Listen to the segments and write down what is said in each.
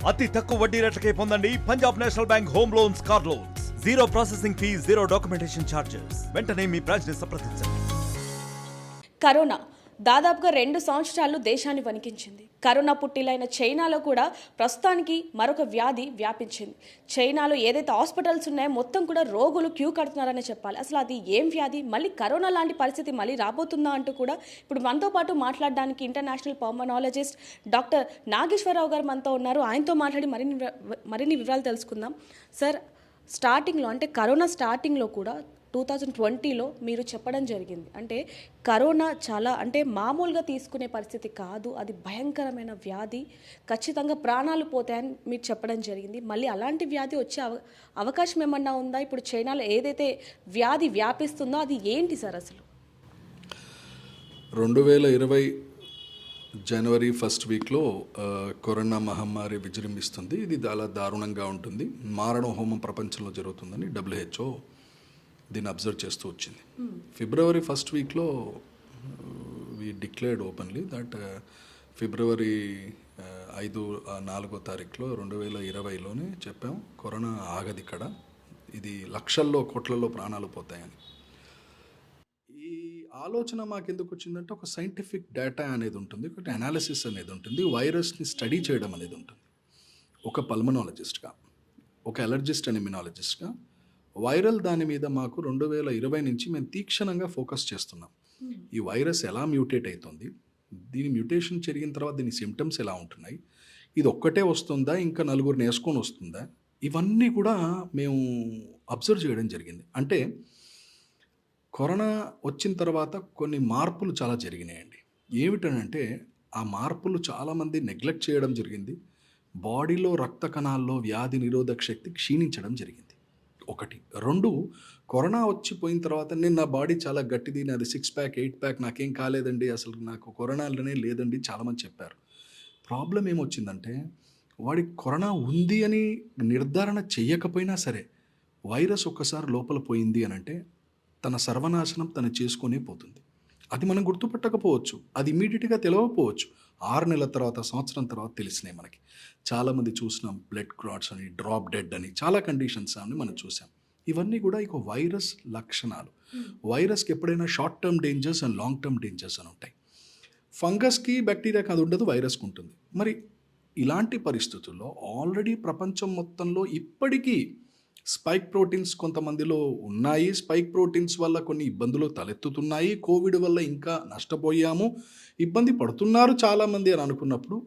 అతి తక్కువ వడ్డీ రేట్లకే పొందండి Punjab national bank home loans, car loans. Zero processing fee, zero documentation charges. వెంటనే మీ బ్రాంచ్ ని సంప్రదించండి. కరోనా దాదాపుగా 2 సంవత్సరాలు దేశాన్ని వణికించింది. కరోనా పుట్టిలైన చైనాలో కూడా ప్రస్తుతానికి మరొక వ్యాధి వ్యాపించింది. చైనాలో ఏదైతే హాస్పిటల్స్ ఉన్నాయో మొత్తం కూడా రోగులు క్యూ కడుతున్నారని చెప్పాలి. అసలు అది ఏం వ్యాధి, మళ్ళీ కరోనా లాంటి పరిస్థితి మళ్ళీ రాబోతుందా అంటూ కూడా ఇప్పుడు మనతో పాటు మాట్లాడడానికి ఇంటర్నేషనల్ పల్మనాలజిస్ట్ డాక్టర్ నాగేశ్వరరావు గారు మనతో ఉన్నారు. ఆయనతో మాట్లాడి మరిన్ని వివరాలు తెలుసుకుందాం. సార్, స్టార్టింగ్లో అంటే కరోనా స్టార్టింగ్లో కూడా 2020లో మీరు చెప్పడం జరిగింది. అంటే కరోనా చాలా అంటే మామూలుగా తీసుకునే పరిస్థితి కాదు, అది భయంకరమైన వ్యాధి, ఖచ్చితంగా ప్రాణాలు పోతాయని మీరు చెప్పడం జరిగింది. మళ్ళీ అలాంటి వ్యాధి వచ్చే అవకాశం ఏమన్నా ఉందా? ఇప్పుడు చైనాలో ఏదైతే వ్యాధి వ్యాపిస్తుందో అది ఏంటి సార్ అసలు? 2020 జనవరి ఫస్ట్ వీక్లో కరోనా మహమ్మారి విజృంభిస్తుంది. ఇది చాలా దారుణంగా ఉంటుంది, మారణ హోమం ప్రపంచంలో జరుగుతుందని WHO దీన్ని అబ్జర్వ్ చేస్తూ వచ్చింది. ఫిబ్రవరి ఫస్ట్ వీక్లో వీ డిక్లేర్డ్ ఓపెన్లీ దట్ ఫిబ్రవరి 4వ తారీఖులో 2020లోనే చెప్పాం కరోనా ఆగది ఇక్కడ, ఇది లక్షల్లో కోట్లలో ప్రాణాలు పోతాయని. ఈ ఆలోచన మాకు ఎందుకు వచ్చిందంటే ఒక సైంటిఫిక్ డేటా అనేది ఉంటుంది, ఒకటి అనాలిసిస్ అనేది ఉంటుంది, వైరస్ని స్టడీ చేయడం అనేది ఉంటుంది. ఒక పల్మనాలజిస్ట్గా, ఒక అలర్జిస్ట్ అండ్ ఇమ్యునాలజిస్ట్గా వైరల్ దాని మీద మాకు 2020 నుంచి మేము తీక్షణంగా ఫోకస్ చేస్తున్నాం. ఈ వైరస్ ఎలా మ్యూటేట్ అవుతుంది, దీని మ్యూటేషన్ జరిగిన తర్వాత దీని సిమ్టమ్స్ ఎలా ఉంటున్నాయి, ఇది ఒక్కటే వస్తుందా ఇంకా నలుగురిని వేసుకొని వస్తుందా, ఇవన్నీ కూడా మేము అబ్జర్వ్ చేయడం జరిగింది. అంటే కరోనా వచ్చిన తర్వాత కొన్ని మార్పులు చాలా జరిగినాయండి. ఏమిటనంటే ఆ మార్పులు చాలామంది నెగ్లెక్ట్ చేయడం జరిగింది. బాడీలో రక్త కణాల్లో వ్యాధి నిరోధక శక్తి క్షీణించడం జరిగింది. 1. 2, కరోనా వచ్చిపోయిన తర్వాత నేను నా బాడీ చాలా గట్టిది, నాది 6 ప్యాక్ 8 ప్యాక్, నాకేం కాలేదండి, అసలు నాకు కరోనాలోనే లేదండి చాలామంది చెప్పారు. ప్రాబ్లం ఏమొచ్చిందంటే వాడికి కరోనా ఉంది అని నిర్ధారణ చెయ్యకపోయినా సరే వైరస్ ఒక్కసారి లోపల పోయింది అని అంటే తన సర్వనాశనం తను చేసుకొనే పోతుంది. అది మనం గుర్తుపట్టకపోవచ్చు, అది ఇమీడియట్గా తెలియకపోవచ్చు, 6 నెలల తర్వాత సంవత్సరం తర్వాత తెలిసినాయి మనకి. చాలామంది చూసినాం బ్లడ్ క్లాట్స్ అని, డ్రాప్ డెడ్ అని, చాలా కండిషన్స్ అని మనం చూసాం. ఇవన్నీ కూడా ఇక వైరస్ లక్షణాలు. వైరస్కి ఎప్పుడైనా short term dangers and long term dangers అని ఉంటాయి. ఫంగస్కి బ్యాక్టీరియాకి అది ఉండదు, వైరస్కి ఉంటుంది. మరి ఇలాంటి పరిస్థితుల్లో ఆల్రెడీ ప్రపంచం మొత్తంలో ఇప్పటికీ స్పైక్ ప్రోటీన్స్ కొంతమందిలో ఉన్నాయి, స్పైక్ ప్రోటీన్స్ వల్ల కొన్ని ఇబ్బందులు తలెత్తుతున్నాయి, కోవిడ్ వల్ల ఇంకా నష్టపోయాము, ఇబ్బంది పడుతున్నారు చాలామంది అని అనుకున్నప్పుడు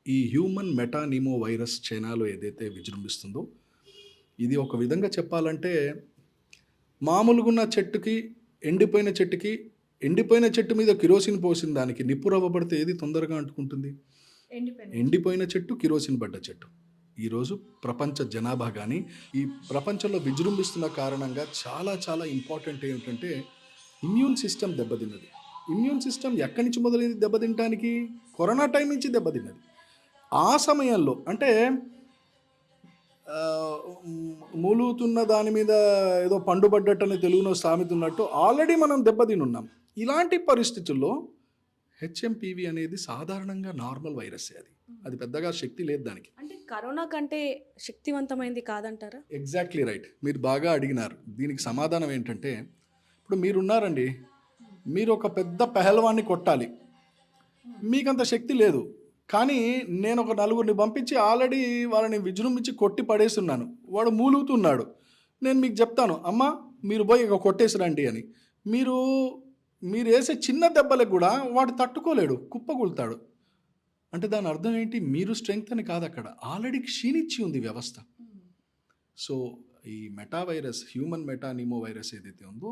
ఈ హ్యూమన్ మెటానిమో వైరస్ చైనాలో ఏదైతే విజృంభిస్తుందో, ఇది ఒక విధంగా చెప్పాలంటే మామూలుగా ఉన్న చెట్టుకి ఎండిపోయిన చెట్టు మీద కిరోసిన్ పోసిన దానికి నిప్పు రవ్వ పడితే ఏది తొందరగా అంటుకుంటుంది? ఎండిపోయిన చెట్టు, కిరోసిన్ పడ్డ చెట్టు. ఈరోజు ప్రపంచ జనాభా కానీ ఈ ప్రపంచంలో విజృంభిస్తున్న కారణంగా చాలా చాలా ఇంపార్టెంట్ ఏమిటంటే ఇమ్యూన్ సిస్టమ్ దెబ్బతిన్నది. ఇమ్యూన్ సిస్టమ్ ఎక్కడి నుంచి మొదలైంది దెబ్బతింటానికి? కరోనా టైం నుంచి దెబ్బతిన్నది. ఆ సమయంలో అంటే మూలుగుతున్న దాని మీద ఏదో పండుపడ్డట్టని తెలుగులో సామెతున్నట్టు ఆల్రెడీ మనం దెబ్బతినున్నాం. ఇలాంటి పరిస్థితుల్లో HMPV అనేది సాధారణంగా నార్మల్ వైరస్, అది పెద్దగా శక్తి లేదు దానికి. అంటే కరోనా కంటే శక్తివంతమైంది కాదంటారా? ఎగ్జాక్ట్లీ రైట్, మీరు బాగా అడిగినారు. దీనికి సమాధానం ఏంటంటే ఇప్పుడు మీరున్నారండి, మీరు ఒక పెద్ద పెహల్వాన్ని కొట్టాలి, మీకంత శక్తి లేదు, కానీ నేను ఒక 4గురిని పంపించి ఆల్రెడీ వాళ్ళని విజృంభించి కొట్టి పడేస్తున్నాను, వాడు మూలుగుతున్నాడు, నేను మీకు చెప్తాను అమ్మా మీరు పోయి ఇక కొట్టేసిరండి అని. మీరు వేసే చిన్న దెబ్బలకు కూడా వాడు తట్టుకోలేడు, కుప్పగొలుతాడు. అంటే దాని అర్థం ఏంటి? మీరు స్ట్రెంగ్త్ అని కాదు, అక్కడ ఆల్రెడీ క్షీణించి ఉంది వ్యవస్థ. సో ఈ మెటా వైరస్, హ్యూమన్ మెటానిమో వైరస్ ఏదైతే ఉందో,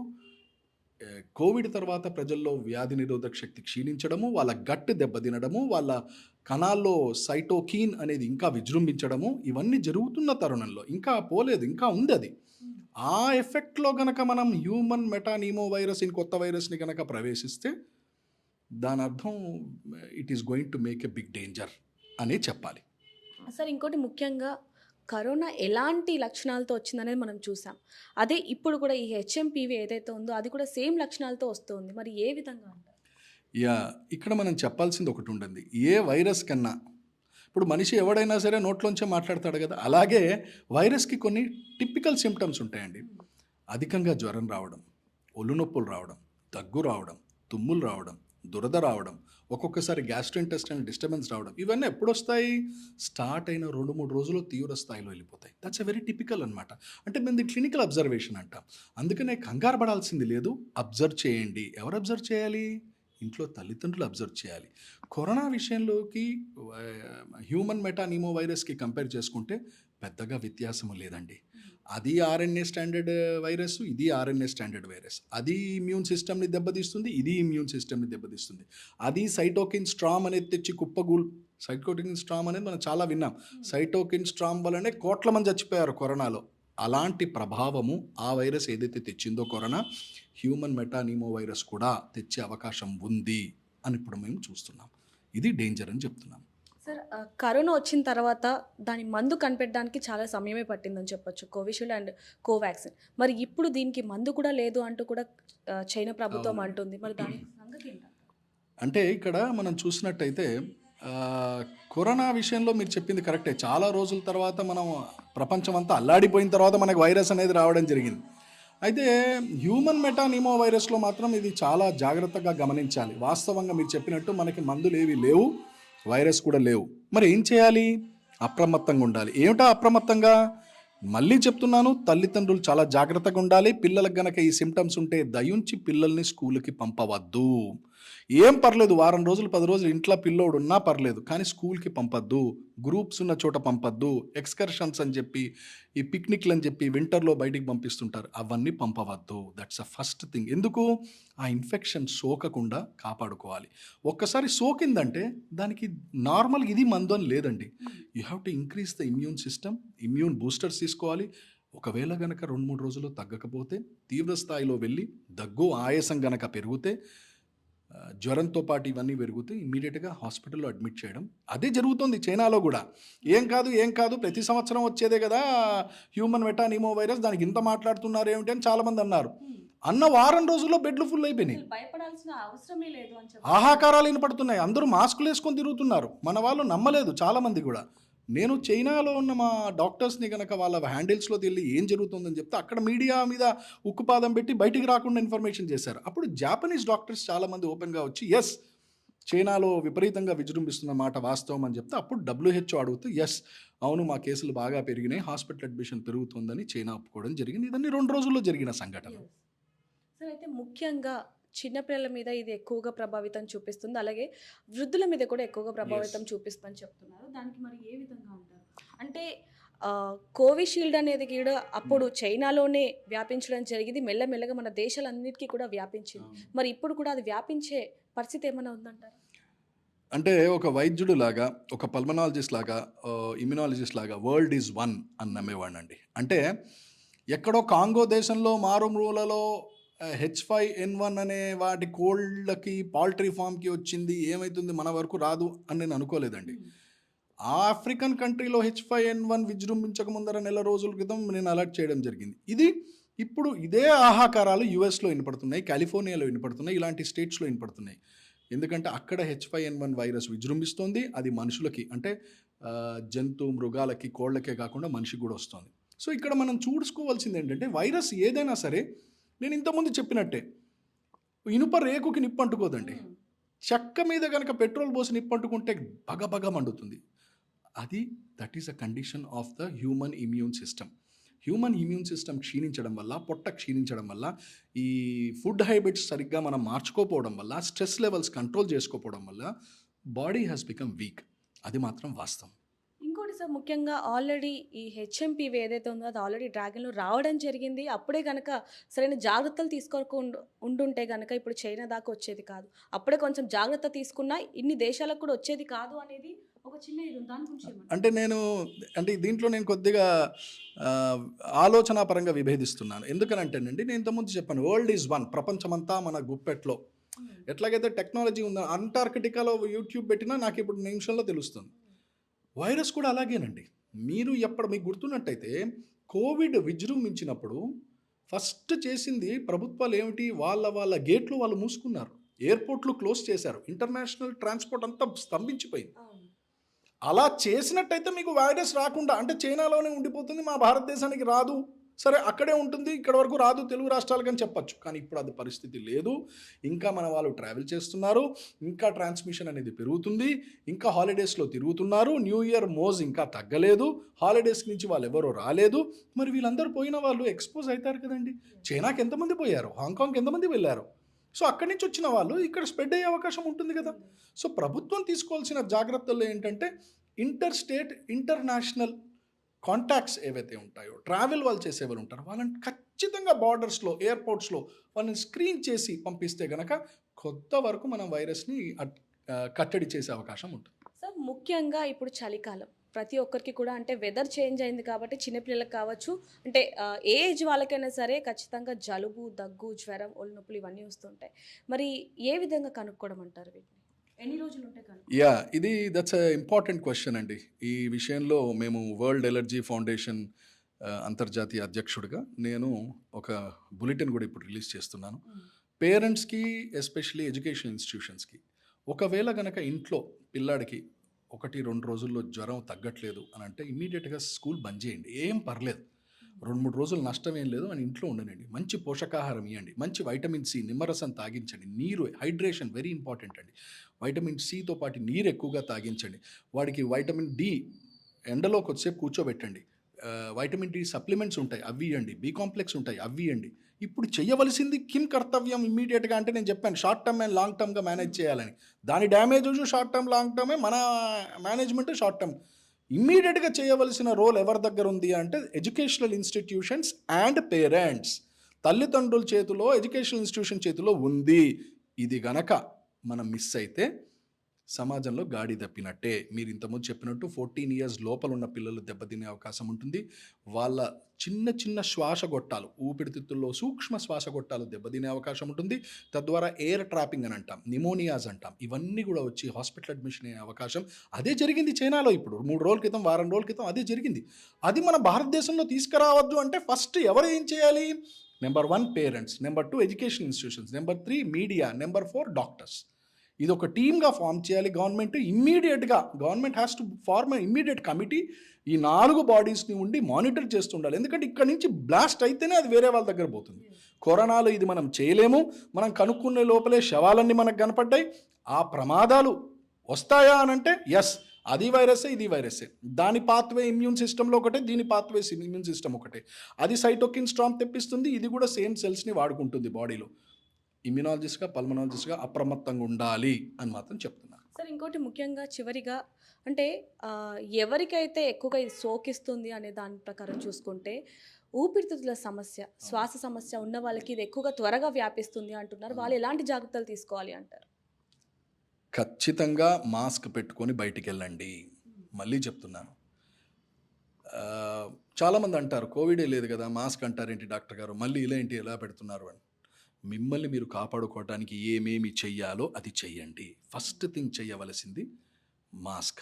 కోవిడ్ తర్వాత ప్రజల్లో వ్యాధి నిరోధక శక్తి క్షీణించడము, వాళ్ళ గట్ దెబ్బతినడము, వాళ్ళ కణాల్లో సైటోకీన్ అనేది ఇంకా విజృంభించడము, ఇవన్నీ జరుగుతున్న తరుణంలో ఇంకా పోలేదు, ఇంకా ఉంది అది. ఆ ఎఫెక్ట్లో కనుక మనం హ్యూమన్ మెటానిమో వైరస్ కొత్త వైరస్ని కనుక ప్రవేశిస్తే దాని అర్థం it is going to make a big danger అని చెప్పాలి. సార్, ఇంకోటి ముఖ్యంగా కరోనా ఎలాంటి లక్షణాలతో వచ్చిందనేది మనం చూసాం. అదే ఇప్పుడు కూడా ఈ HMPV ఏదైతే ఉందో అది కూడా సేమ్ లక్షణాలతో వస్తుంది. మరి ఏ విధంగా అంటారు? ఇక్కడ మనం చెప్పాల్సింది ఒకటి ఉంటుంది. ఏ వైరస్ కన్నా ఇప్పుడు మనిషి ఎవడైనా సరే నోట్లోంచే మాట్లాడతాడు కదా, అలాగే వైరస్కి కొన్ని టిపికల్ సిమ్టమ్స్ ఉంటాయండి. అధికంగా జ్వరం రావడం, ఒళ్ళు నొప్పులు రావడం, దగ్గు రావడం, తుమ్ములు రావడం, దురద రావడం, ఒక్కొక్కసారి గ్యాస్ట్రోఇంటెస్టైనల్ డిస్టర్బెన్స్ రావడం. ఇవన్నీ ఎప్పుడు వస్తాయి? స్టార్ట్ అయిన 2-3 రోజుల్లో తీవ్ర స్థాయిలో వెళ్ళిపోతాయి. దట్స్ ఎ వెరీ టిపికల్ అనమాట. అంటే మేము దీన్ని క్లినికల్ అబ్జర్వేషన్ అంటాం. అందుకనే కంగారు పడాల్సింది లేదు, అబ్జర్వ్ చేయండి. ఎవరు అబ్జర్వ్ చేయాలి? ఇంట్లో తల్లిదండ్రులు అబ్జర్వ్ చేయాలి. కరోనా విషయంలోకి హ్యూమన్ మెటానిమో వైరస్కి కంపేర్ చేసుకుంటే పెద్దగా వ్యత్యాసము లేదండి. అది ఆర్ఎన్ఏ స్టాండర్డ్ వైరస్, ఇది ఆర్ఎన్ఏ స్టాండర్డ్ వైరస్. అది ఇమ్యూన్ సిస్టమ్ని దెబ్బతీస్తుంది, ఇది ఇమ్యూన్ సిస్టమ్ని దెబ్బతీస్తుంది. అది సైటోకిన్ స్ట్రామ్ అనేది తెచ్చి కుప్పగూల్, సైటోకిన్ స్ట్రామ్ అనేది మనం చాలా విన్నాం. సైటోకిన్ స్ట్రామ్ వల్లనే కోట్ల మంది చచ్చిపోయారు కరోనాలో. అలాంటి ప్రభావము ఆ వైరస్ ఏదైతే తెచ్చిందో కరోనా, హ్యూమన్ మెటానిమో వైరస్ కూడా తెచ్చే అవకాశం ఉంది అని ఇప్పుడు మేము చూస్తున్నాం. ఇది డేంజర్ అని చెప్తున్నాం. సార్, కరోనా వచ్చిన తర్వాత దాని మందు కనిపెట్టడానికి చాలా సమయమే పట్టిందని చెప్పొచ్చు, కోవిషీల్డ్ అండ్ కోవాక్సిన్. మరి ఇప్పుడు దీనికి మందు కూడా లేదు అంటూ కూడా చైనా ప్రభుత్వం అంటుంది. మరి దాని సంగతి ఏంటంటారు? అంటే ఇక్కడ మనం చూసినట్టయితే కరోనా విషయంలో మీరు చెప్పింది కరెక్టే. చాలా రోజుల తర్వాత మనం ప్రపంచం అంతా అల్లాడిపోయిన తర్వాత మనకు వైరస్ అనేది రావడం జరిగింది. అయితే హ్యూమన్ మెటానిమో వైరస్లో మాత్రం ఇది చాలా జాగ్రత్తగా గమనించాలి. వాస్తవంగా మీరు చెప్పినట్టు మనకి మందులు ఏవి లేవు, వైరస్ కూడా లేవు. మరి ఏం చేయాలి? అప్రమత్తంగా ఉండాలి. ఏమిటా అప్రమత్తంగా? మళ్ళీ చెప్తున్నాను, తల్లిదండ్రులు చాలా జాగ్రత్తగా ఉండాలి. పిల్లలకు గనక ఈ సిమ్టమ్స్ ఉంటే దయించి పిల్లల్ని స్కూల్కి పంపవద్దు. ఏం పర్లేదు, వారం రోజులు 10 రోజులు ఇంట్లో పిల్లోడు ఉన్నా పర్లేదు, కానీ స్కూల్కి పంపద్దు. గ్రూప్స్ ఉన్న చోట పంపద్దు. ఎక్స్కర్షన్స్ అని చెప్పి, ఈ పిక్నిక్లు అని చెప్పి వింటర్లో బయటికి పంపిస్తుంటారు, అవన్నీ పంపవద్దు. That's a first thing. ఎందుకు? ఆ ఇన్ఫెక్షన్ సోకకుండా కాపాడుకోవాలి. ఒక్కసారి సోకిందంటే దానికి నార్మల్గా ఇది మందు అని లేదండి. You have to increase the immune system. Immune boosters తీసుకోవాలి. ఒకవేళ గనక 2-3 రోజులు తగ్గకపోతే, తీవ్ర స్థాయిలో వెళ్ళి దగ్గు ఆయాసం గనక పెరిగితే, జ్వరంతో పాటు ఇవన్నీ పెరిగితే ఇమ్మీడియట్గా హాస్పిటల్లో అడ్మిట్ చేయడం. అదే జరుగుతుంది చైనాలో కూడా. ఏం కాదు ప్రతి సంవత్సరం వచ్చేదే కదా హ్యూమన్ మెటానిమో వైరస్, దానికి ఇంత మాట్లాడుతున్నారు ఏమిటి అని చాలామంది అన్నారు. అన్న వారం రోజుల్లో బెడ్లు ఫుల్ అయిపోయినాయి. భయపడాల్సిన అవసరమే లేదు అని చెప్పి ఆహాకారాలు వినపడుతున్నాయి. అందరూ మాస్కులు వేసుకొని తిరుగుతున్నారు. మన వాళ్ళు నమ్మలేదు చాలామంది కూడా. నేను చైనాలో ఉన్న మా డాక్టర్స్ని కనుక వాళ్ళ హ్యాండిల్స్లో వెళ్ళి ఏం జరుగుతుందని చెప్తే అక్కడ మీడియా మీద ఉక్కుపాదం పెట్టి బయటికి రాకుండా ఇన్ఫర్మేషన్ చేశారు. అప్పుడు జాపనీస్ డాక్టర్స్ చాలామంది ఓపెన్గా వచ్చి ఎస్, చైనాలో విపరీతంగా విజృంభిస్తున్న మాట వాస్తవం అని చెప్తే అప్పుడు WHO అడుగుతూ ఎస్ అవును, మా కేసులు బాగా పెరిగినాయి, హాస్పిటల్ అడ్మిషన్ పెరుగుతుందని చైనా ఒప్పుకోవడం జరిగింది. ఇదన్నీ 2 రోజుల్లో జరిగిన సంఘటన. సార్, అయితే ముఖ్యంగా చిన్నపిల్లల మీద ఇది ఎక్కువగా ప్రభావితం చూపిస్తుంది, అలాగే వృద్ధుల మీద కూడా ఎక్కువగా ప్రభావితం చూపిస్తుందని చెప్తున్నారు. దానికి మరి ఏ విధంగా ఉంటారు? అంటే కోవిషీల్డ్ అనేది కూడా అప్పుడు చైనాలోనే వ్యాపించడం జరిగింది, మెల్లమెల్లగా మన దేశాలన్నిటికీ కూడా వ్యాపించింది. మరి ఇప్పుడు కూడా అది వ్యాపించే పరిస్థితి ఏమైనా ఉందంటారు? అంటే ఒక వైద్యుడు లాగా, ఒక పల్మనాలజిస్ట్ లాగా, ఇమ్యునాలజిస్ట్ లాగా వరల్డ్ ఈజ్ వన్ అని నమ్మేవాడినండి. అంటే ఎక్కడో కాంగో దేశంలో మారుమూలలో H5N1 అనే వాటి కోళ్ళకి, పౌల్ట్రీ ఫామ్కి వచ్చింది, ఏమవుతుంది మన వరకు రాదు అని నేను అనుకోలేదండి. ఆఫ్రికన్ కంట్రీలో H5N1 విజృంభించక ముందర నెల రోజుల క్రితం నేను అలర్ట్ చేయడం జరిగింది. ఇది ఇప్పుడు ఇదే ఆహాకారాలు యుఎస్లో వినపడుతున్నాయి, కాలిఫోర్నియాలో వినపడుతున్నాయి, ఇలాంటి స్టేట్స్లో వినపడుతున్నాయి. ఎందుకంటే అక్కడ H5N1 వైరస్ విజృంభిస్తోంది. అది మనుషులకి, అంటే జంతు మృగాలకి, కోళ్ళకే కాకుండా మనిషికి కూడా వస్తుంది. సో ఇక్కడ మనం చూసుకోవాల్సింది ఏంటంటే, వైరస్ ఏదైనా సరే నేను ఇంతకుముందు చెప్పినట్టే, ఇనుప రేకుకి నిప్పు అంటుకోదండి. చెక్క మీద కనుక పెట్రోల్ పోసి నిప్పు అంటుకుంటే బగబగ మండుతుంది. That is a condition of the human immune system. Human immune system క్షీణించడం వల్ల, పొట్ట క్షీణించడం వల్ల, ఈ ఫుడ్ హ్యాబిట్స్ సరిగ్గా మనం మార్చుకోపోవడం వల్ల, స్ట్రెస్ లెవెల్స్ కంట్రోల్ చేసుకోకపోవడం వల్ల బాడీ హ్యాస్ బికమ్ వీక్. అది మాత్రం వాస్తవం. ఇంకోటి సార్, ముఖ్యంగా ఆల్రెడీ ఈ HMPV ఏదైతే ఉందో అది ఆల్రెడీ డ్రాగన్లో రావడం జరిగింది. అప్పుడే కనుక సరైన జాగ్రత్తలు తీసుకోకుండా ఉండుంటే కనుక ఇప్పుడు చైనా దాకా వచ్చేది కాదు. అప్పుడే కొంచెం జాగ్రత్త తీసుకున్నా ఇన్ని దేశాలకు కూడా వచ్చేది కాదు అనేది ఒక చిన్న ఇది ఉంది. దాని గురించి అంటే దీంట్లో నేను కొద్దిగా ఆలోచనాపరంగా విభేదిస్తున్నాను. ఎందుకనంటేనండి, నేను ఇంతకుముందు చెప్పాను వరల్డ్ ఈజ్ వన్, ప్రపంచమంతా మన గుప్పెట్లో. ఎట్లాగైతే టెక్నాలజీ ఉందో, అంటార్కిటికాలో యూట్యూబ్ పెట్టినా నాకు ఇప్పుడు నిమిషంలో తెలుస్తుంది. వైరస్ కూడా అలాగేనండి. మీకు గుర్తున్నట్టయితే కోవిడ్ విజృంభించినప్పుడు ఫస్ట్ చేసింది ప్రభుత్వాలు ఏమిటి? వాళ్ళ గేట్లు వాళ్ళు మూసుకున్నారు, ఎయిర్పోర్ట్లు క్లోజ్ చేశారు, ఇంటర్నేషనల్ ట్రాన్స్పోర్ట్ అంతా స్తంభించిపోయింది. అలా చేసినట్టయితే మీకు వైరస్ రాకుండా, అంటే చైనాలోనే ఉండిపోతుంది, మా భారతదేశానికి రాదు, సరే అక్కడే ఉంటుంది, ఇక్కడ వరకు రాదు తెలుగు రాష్ట్రాలకు అని చెప్పొచ్చు. కానీ ఇప్పుడు అది పరిస్థితి లేదు. ఇంకా మన వాళ్ళు ట్రావెల్ చేస్తున్నారు, ఇంకా ట్రాన్స్మిషన్ అనేది పెరుగుతుంది, ఇంకా హాలిడేస్లో తిరుగుతున్నారు, న్యూ ఇయర్ మోజ్ ఇంకా తగ్గలేదు, హాలిడేస్ నుంచి వాళ్ళు ఎవరో రాలేదు. మరి వీళ్ళందరూ పోయిన వాళ్ళు ఎక్స్పోజ్ అవుతారు కదండి. చైనాకి ఎంతమంది పోయారు, హాంకాంగ్కి ఎంతమంది వెళ్ళారు, సో అక్కడి నుంచి వచ్చిన వాళ్ళు ఇక్కడ స్ప్రెడ్ అయ్యే అవకాశం ఉంటుంది కదా. సో ప్రభుత్వం తీసుకోవాల్సిన జాగ్రత్తలు ఏంటంటే ఇంటర్ స్టేట్ ఇంటర్నేషనల్ కాంటాక్ట్స్ ఏవైతే ఉంటాయో, ట్రావెల్ వాళ్ళు చేసేవాళ్ళు ఉంటారు, వాళ్ళని ఖచ్చితంగా బార్డర్స్లో, ఎయిర్పోర్ట్స్లో వాళ్ళని స్క్రీన్ చేసి పంపిస్తే కనుక కొత్త వరకు మనం వైరస్ని కట్టడి చేసే అవకాశం ఉంటుంది. సార్ ముఖ్యంగా ఇప్పుడు చలికాలం ప్రతి ఒక్కరికి కూడా, అంటే వెదర్ చేంజ్ అయింది కాబట్టి చిన్నపిల్లలకు కావచ్చు, అంటే ఏజ్ వాళ్ళకైనా సరే ఖచ్చితంగా జలుబు, దగ్గు, జ్వరం, ఒళ్ళు నొప్పులు ఇవన్నీ వస్తుంటాయి. మరి ఏ విధంగా కనుక్కోవడం అంటారు వీటిని? ఎన్ని రోజులు ఉంటాయి కనుక్కో? ఇది దట్స్ ఇంపార్టెంట్ క్వశ్చన్ అండి. ఈ విషయంలో మేము వరల్డ్ ఎలర్జీ ఫౌండేషన్ అంతర్జాతీయ అధ్యక్షుడిగా నేను ఒక బులెటిన్ కూడా ఇప్పుడు రిలీజ్ చేస్తున్నాను. పేరెంట్స్కి, ఎస్పెషల్లీ ఎడ్యుకేషన్ ఇన్స్టిట్యూషన్స్కి, ఒకవేళ కనుక ఇంట్లో పిల్లాడికి 1-2 రోజుల్లో జ్వరం తగ్గట్లేదు అని అంటే ఇమీడియట్గా స్కూల్ బంద్ చేయండి, ఏం పర్లేదు, 2-3 రోజులు నష్టం ఏం లేదు అని ఇంట్లో ఉండనండి. మంచి పోషకాహారం ఇవ్వండి, మంచి వైటమిన్ సి, నిమ్మరసం తాగించండి, నీరు, హైడ్రేషన్ వెరీ ఇంపార్టెంట్ అండి. వైటమిన్ సితో పాటు నీరు ఎక్కువగా తాగించండి. వాడికి వైటమిన్ డి ఎండలో కొద్దిసేపు కూర్చోబెట్టండి. వైటమిన్ డి సప్లిమెంట్స్ ఉంటాయి అవి ఇవ్వండి, బి కాంప్లెక్స్ ఉంటాయి అవి ఇవ్వండి. ఇప్పుడు చేయవలసింది కిమ్ కర్తవ్యం ఇమ్మీడియట్గా అంటే నేను చెప్పాను షార్ట్ టర్మ్ అండ్ లాంగ్ టర్మ్గా మేనేజ్ చేయాలని. దాని డ్యామేజ్ షార్ట్ టర్మ్, లాంగ్ టర్మే, మన మేనేజ్మెంట్ షార్ట్ టర్మ్. ఇమ్మీడియట్గా చేయవలసిన రోల్ ఎవరి దగ్గర ఉంది అంటే ఎడ్యుకేషనల్ ఇన్స్టిట్యూషన్స్ అండ్ పేరెంట్స్, తల్లిదండ్రుల చేతిలో, ఎడ్యుకేషనల్ ఇన్స్టిట్యూషన్ చేతిలో ఉంది. ఇది గనక మనం మిస్ అయితే సమాజంలో గాడి తప్పినట్టే. మీరు ఇంతకుముందు చెప్పినట్టు 14 years లోపల ఉన్న పిల్లలు దెబ్బతినే అవకాశం ఉంటుంది. వాళ్ళ చిన్న చిన్న శ్వాసగొట్టాలు, ఊపిరితిత్తుల్లో సూక్ష్మ శ్వాసగొట్టాలు దెబ్బతినే అవకాశం ఉంటుంది. తద్వారా ఎయిర్ ట్రాపింగ్ అని అంటాం, నిమోనియాస్ అంటాం, ఇవన్నీ కూడా వచ్చి హాస్పిటల్ అడ్మిషన్ అయ్యే అవకాశం. అదే జరిగింది చైనాలో ఇప్పుడు 3 రోజుల క్రితం, వారం రోజుల క్రితం అదే జరిగింది. అది మన భారతదేశంలో తీసుకురావద్దు అంటే ఫస్ట్ ఎవరు ఏం చేయాలి? Number 1 parents, number 2 education institutions, number 3 media, number 4 doctors. ఇది ఒక టీమ్గా ఫామ్ చేయాలి గవర్నమెంట్. ఇమ్మీడియట్గా government has to form immediate committee. ఈ 4 బాడీస్ని ఉండి మానిటర్ చేస్తుండాలి. ఎందుకంటే ఇక్కడ నుంచి బ్లాస్ట్ అయితేనే అది వేరే వాళ్ళ దగ్గర పోతుంది. కరోనాలో ఇది మనం చేయలేము. మనం కనుక్కునే లోపలే శవాలన్నీ మనకు కనపడ్డాయి. ఆ ప్రమాదాలు వస్తాయా అనంటే ఎస్, అది వైరసే, ఇది వైరసే. దాని పాత్వే ఇమ్యూన్ సిస్టంలో ఒకటే, దీని పాత్వే ఇమ్యూన్ సిస్టమ్ ఒకటే. అది సైటోకిన్ స్టార్మ్ తెప్పిస్తుంది, ఇది కూడా సేమ్ సెల్స్ని వాడుకుంటుంది బాడీలో. ఇమ్యూనాలజిస్ట్గా, పల్మనాలజిస్ట్గా అప్రమత్తంగా ఉండాలి అని మాత్రం చెప్తున్నారు. సార్ ఇంకోటి ముఖ్యంగా చివరిగా, అంటే ఎవరికైతే ఎక్కువగా ఇది సోకిస్తుంది అనే దాని ప్రకారం చూసుకుంటే ఊపిరితిత్తుల సమస్య, శ్వాస సమస్య ఉన్న వాళ్ళకి ఇది ఎక్కువగా త్వరగా వ్యాపిస్తుంది అంటున్నారు. వాళ్ళు ఎలాంటి జాగ్రత్తలు తీసుకోవాలి అంటారు? ఖచ్చితంగా మాస్క్ పెట్టుకొని బయటికి వెళ్ళండి. మళ్ళీ చెప్తున్నాను, చాలామంది అంటారు కోవిడే లేదు కదా, మాస్క్ అంటారేంటి డాక్టర్ గారు, మళ్ళీ ఇలా ఏంటి ఎలా పెడుతున్నారు అని. మిమ్మల్ని మీరు కాపాడుకోవడానికి ఏమేమి చెయ్యాలో అది చెయ్యండి. ఫస్ట్ థింగ్ చేయవలసింది మాస్క్,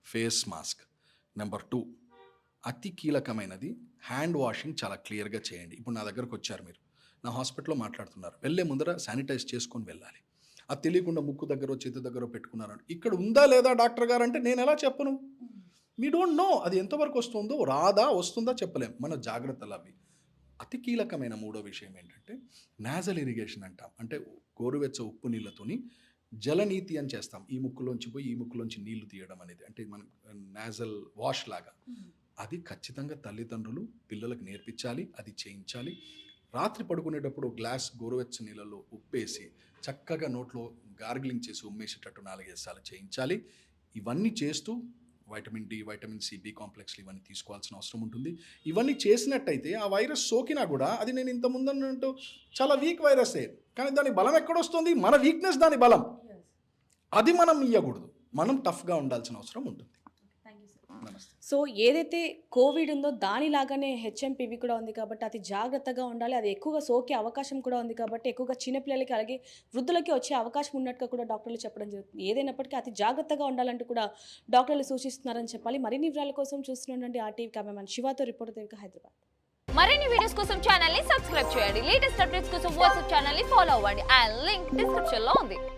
ఫేస్ మాస్క్. నెంబర్ 2 అతి కీలకమైనది హ్యాండ్ వాషింగ్ చాలా క్లియర్గా చేయండి. ఇప్పుడు నా దగ్గరకు వచ్చారు, మీరు నా హాస్పిటల్లో మాట్లాడుతున్నారు, వెళ్ళే ముందర శానిటైజ్ చేసుకొని వెళ్ళాలి. అది తెలియకుండా ముక్కు దగ్గర, చేతి దగ్గర పెట్టుకున్నారు, ఇక్కడ ఉందా లేదా డాక్టర్ గారు అంటే నేను ఎలా చెప్పను? మీ డోంట్ నో అది ఎంతవరకు వస్తుందో, రాదా వస్తుందా చెప్పలేం. మన జాగ్రత్తలు అవి. అతి కీలకమైన 3వ విషయం ఏంటంటే నాజల్ ఇరిగేషన్ అంటాం. అంటే గోరువెచ్చ ఉప్పు నీళ్ళతోని జలనీతి అని చేస్తాం. ఈ ముక్కులోంచి పోయి ఈ ముక్కులోంచి నీళ్లు తీయడం అనేది, అంటే మనం నాజల్ వాష్ లాగా. అది ఖచ్చితంగా తల్లిదండ్రులు పిల్లలకు నేర్పించాలి, అది చేయించాలి. రాత్రి పడుకునేటప్పుడు గ్లాస్ గోరువెచ్చ నీళ్ళలో ఉప్పేసి చక్కగా నోట్లో గార్గిలింగ్ చేసి ఉమ్మేసేటట్టు 4-5 సార్లు చేయించాలి. ఇవన్నీ చేస్తూ vitamin D, vitamin C, B కాంప్లెక్స్లు ఇవన్నీ తీసుకోవాల్సిన అవసరం ఉంటుంది. ఇవన్నీ చేసినట్టయితే ఆ వైరస్ సోకినా కూడా అది నేను ఇంత ముందన్నట్టు చాలా వీక్ వైరసే, కానీ దాని బలం ఎక్కడొస్తుంది? మన వీక్నెస్ దాని బలం. అది మనం ఇవ్వకూడదు. మనం టఫ్గా ఉండాల్సిన అవసరం ఉంటుంది. నమస్తే. సో ఏదైతే కోవిడ్ ఉందో దానిలాగానే హెచ్ఎంపివి కూడా ఉంది కాబట్టి అతి జాగ్రత్తగా ఉండాలి. అది ఎక్కువగా సోకే అవకాశం కూడా ఉంది కాబట్టి ఎక్కువగా చిన్నపిల్లలకి అలాగే వృద్ధులకి వచ్చే అవకాశం ఉన్నట్టుగా కూడా డాక్టర్లు చెప్పడం జరుగుతుంది. ఏదైనప్పటికీ అతి జాగ్రత్తగా ఉండాలంటూ కూడా డాక్టర్లు సూచిస్తున్నారని చెప్పాలి. మరిన్ని వివరాల కోసం చూస్తుండండి RTV కెమెరామెన్ శివాతో, రిపోర్టర్ దేవిక, హైదరాబాద్. మరిన్ని వీడియోస్ కోసం ఛానల్ ని సబ్స్క్రైబ్ చేయండి. లేటెస్ట్ అప్డేట్స్ కోసం వాట్సాప్ ఛానల్ ని ఫాలో అవ్వండి. ఆ లింక్ డిస్క్రిప్షన్ లో ఉంది.